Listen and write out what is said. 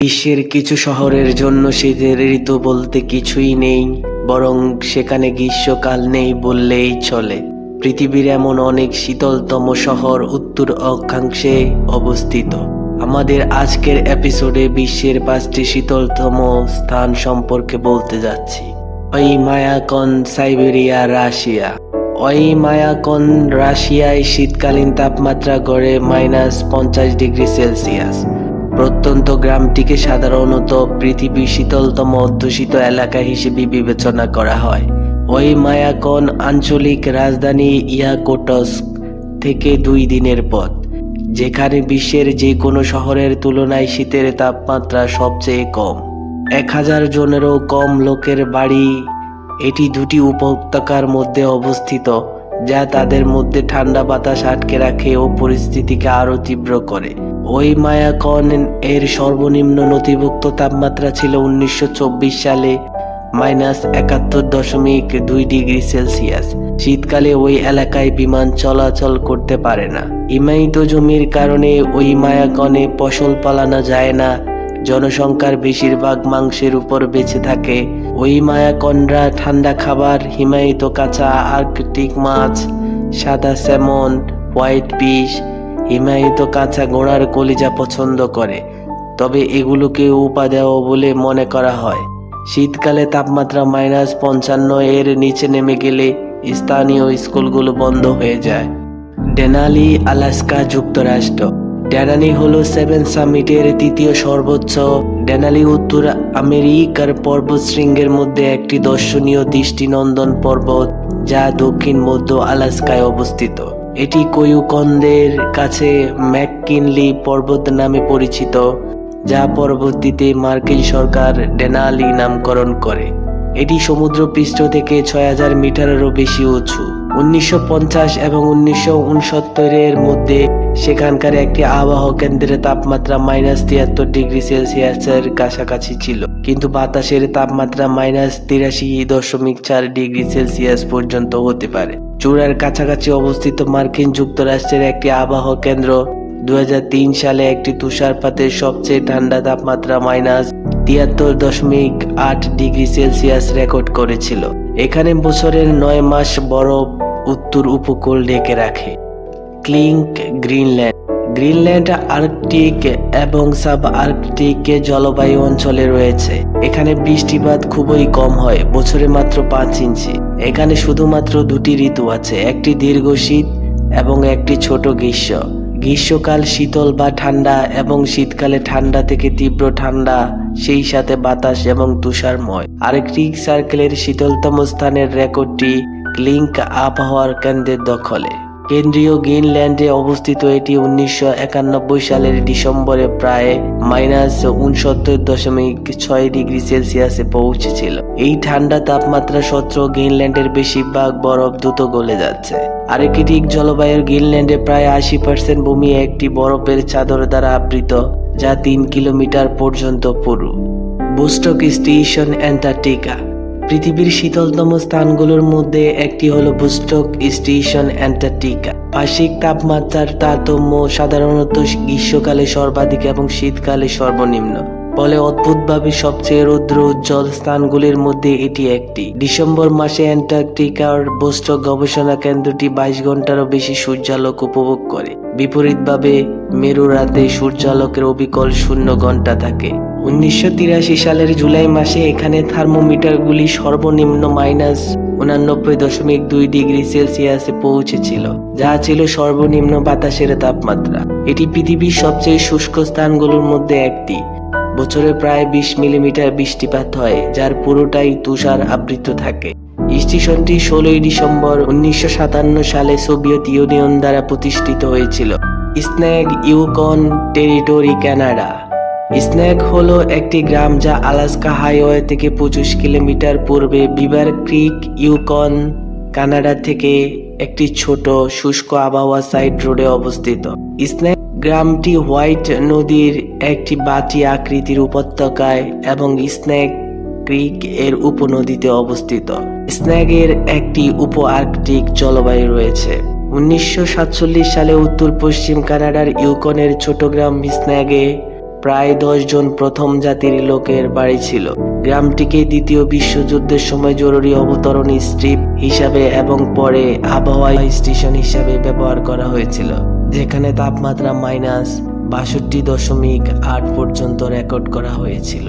বিশ্বের কিছু শহরের জন্য শীতের ঋতু বলতে কিছুই নেই, বরং সেখানে গ্রীষ্মকাল নেই বললেই চলে। পৃথিবীর এমন অনেক শীতলতম শহর উত্তর অক্ষাংশে অবস্থিত। আমাদের আজকের এপিসোডে বিশ্বের 5টি শীতলতম স্থান সম্পর্কে বলতে যাচ্ছি। ওইমায়াকন, সাইবেরিয়া, রাশিয়া। ওইমায়াকন রাশিয়ায় শীতকালীন তাপমাত্রা গড়ে -50°C। প্রত্যন্ত গ্রামটিকে সাধারণত পৃথিবীর শীতলতম অধ্যুষিত এলাকা হিসেবে বিবেচনা করা হয়। ওইমায়াকন আঞ্চলিক রাজধানী ইয়াকুটস্ক থেকে 2 দিনের পথ, যেখানে বিশ্বের যে কোনো শহরের তুলনায় শীতের তাপমাত্রা সবচেয়ে কম। 1000 জনেরও কম লোকের বাড়ি এটি 2টি উপত্যকার মধ্যে অবস্থিত, যা তাদের মধ্যে ঠান্ডা বাতাস আটকে রাখে ও পরিস্থিতিকে আরো তীব্র করে। ওইমায়াকন এর সর্বনিম্ন নথিভুক্ত তাপমাত্রা ছিল 1924 সালে -71.2°C। শীতকালে ওই এলাকায় বিমান চলাচল করতে পারে না। হিমায়িত জমির কারণে ওইমায়াকনে ফসল ফলানো যায় না। জনসংখ্যার বেশিরভাগ মাংসের উপর বেঁচে থাকে। ওইমায়াকনরা ঠান্ডা খাবার, হিমায়িত কাঁচা আর্কটিক মাছ, সাদা স্যামন, হোয়াইট ফিশ, হিমায়িত কাঁচা ঘোড়ার কলিজা পছন্দ করে, তবে এগুলোকে উপাদেয় বলে মনে করা হয়। শীতকালে তাপমাত্রা -55 এর নিচে নেমে গেলে স্থানীয় স্কুলগুলো বন্ধ হয়ে যায়। ডেনালি, আলাস্কা, যুক্তরাষ্ট্র। ডেনালি হলো 7 সামিটের 3য় সর্বোচ্চ। ডেনালি উত্তর আমেরিকার পর্বতশৃঙ্গের মধ্যে একটি দর্শনীয় দৃষ্টিনন্দন পর্বত, যা দক্ষিণ মধ্য আলাস্কায় অবস্থিত। এটি কোয়ুকন্দের কাছে ম্যাককিনলি পর্বত নামে পরিচিত, যা পরবর্তীতে মার্কিন সরকার ডেনালি নামকরণ করে। এটি সমুদ্রপৃষ্ঠ থেকে 6000 মিটারেরও বেশি উঁচু। 1950 এবং 1969 এর মধ্যে সেখানকার একটি আবহাওয়া কেন্দ্রের তাপমাত্রা -73°C এর কাছাকাছি ছিল, কিন্তু বাতাসের তাপমাত্রা -83.4°C পর্যন্ত হতে পারে। চূড়ার কাছাকাছি অবস্থিত মার্কিন যুক্তরাষ্ট্রের একটি আবহাওয়া কেন্দ্র 2003 সালে একটি তুষারপাতের সবচেয়ে ঠান্ডা তাপমাত্রা -73.8°C রেকর্ড করেছিল। এখানে বছরের 9 মাস বরফ উত্তর উপকূল ঢেকে রাখে। ক্লিঙ্ক, গ্রিনল্যান্ড। গ্রিনল্যান্ড আর্কটিক এবং সাব আর্কটিক জলবায়ু অঞ্চলে রয়েছে। এখানে বৃষ্টিপাত খুবই কম হয়, বছরে মাত্র 5 ইঞ্চি। এখানে শুধুমাত্র 2টি ঋতু আছে, একটি দীর্ঘ শীত এবং একটি ছোট গ্রীষ্ম। গ্রীষ্মকাল শীতল বা ঠান্ডা এবং শীতকালে ঠান্ডা থেকে তীব্র ঠান্ডা, সেই সাথে বাতাস এবং তুষারময়। আর্কটিক সার্কেলের শীতলতম স্থানের রেকর্ডটি ক্লিঙ্ক আবহাওয়ার কেন্দ্রের দখলে। কেন্দ্রীয় গ্রিনল্যান্ডে অবস্থিত এটি 1991 সালের ডিসেম্বরে প্রায় -69.6°C পৌঁছেছিল। এই ঠান্ডা তাপমাত্রা সত্ত্বেও গ্রিনল্যান্ডের বেশিরভাগ বরফ দ্রুত গলে যাচ্ছে। আর্কটিক জলবায়ুর গ্রিনল্যান্ডে প্রায় 80% ভূমি একটি বরফের চাদর দ্বারা আবৃত, যা 3 কিলোমিটার পর্যন্ত পুরু। বুস্টক স্টেশন, অ্যান্টার্কটিকা। পৃথিবীর শীতলতম স্থানগুলোর মধ্যে একটি হলো বুস্টক স্টেশন, অ্যান্টার্কটিকা। বার্ষিক তাপমাত্রার তারতম্য সাধারণত গ্রীষ্মকালে সর্বাধিক এবং শীতকালে সর্বনিম্ন, ফলে অদ্ভুতভাবে সবচেয়ে রৌদ্র উজ্জ্বল স্থানগুলির মধ্যে এটি একটি। ডিসেম্বর মাসে অ্যান্টার্কটিকার বুস্টক গবেষণা কেন্দ্রটি 22 ঘন্টারও বেশি সূর্যালোক উপভোগ করে। বিপরীতভাবে মেরু রাতে সূর্যালোকের অবিকল 0 ঘন্টা থাকে। 1983 সালের জুলাই মাসে এখানে থার্মোমিটারগুলি সর্বনিম্ন -89.2°C পৌঁছেছিল, যা ছিল সর্বনিম্ন বাতাসের তাপমাত্রা। এটি পৃথিবীর সবচেয়ে শুষ্ক স্থানগুলোর মধ্যে একটি। বছরে প্রায় 20 মিলিমিটার বৃষ্টিপাত হয়, যার পুরোটাই তুষার আবৃত থাকে। স্টেশনটি 16 ডিসেম্বর 1957 সালে সোভিয়েত ইউনিয়ন দ্বারা প্রতিষ্ঠিত হয়েছিল। স্ন্যাগ, ইউকন টেরিটরি, কানাডা। স্ন্যাগ হলো একটি গ্রাম যা আলাস্কা হাইওয়ে থেকে 25 কিলোমিটার পূর্বে বিভার ক্রিক, ইউকন, কানাডা থেকে একটি ছোট শুষ্ক আবহাওয়া সাইড রোডে অবস্থিত। স্ন্যাগ গ্রামটি হোয়াইট নদীর একটি বাটি আকৃতির উপত্যকায় এবং স্ন্যাগ ক্রিক এর উপনদীতে অবস্থিত। স্ন্যাগের একটি উপ আর্কটিক জলবায়ু রয়েছে। 1947 সালে উত্তর পশ্চিম কানাডার ইউকনের ছোট গ্রাম স্ন্যাগে প্রায় 10 জন প্রথম জাতির লোকের বাড়ি ছিল। গ্রামটিকে দ্বিতীয় বিশ্বযুদ্ধের সময় জরুরি অবতরণ স্ট্রিপ হিসাবে এবং পরে আবহাওয়া স্টেশন হিসাবে ব্যবহার করা হয়েছিল, যেখানে তাপমাত্রা -62.8 পর্যন্ত রেকর্ড করা হয়েছিল।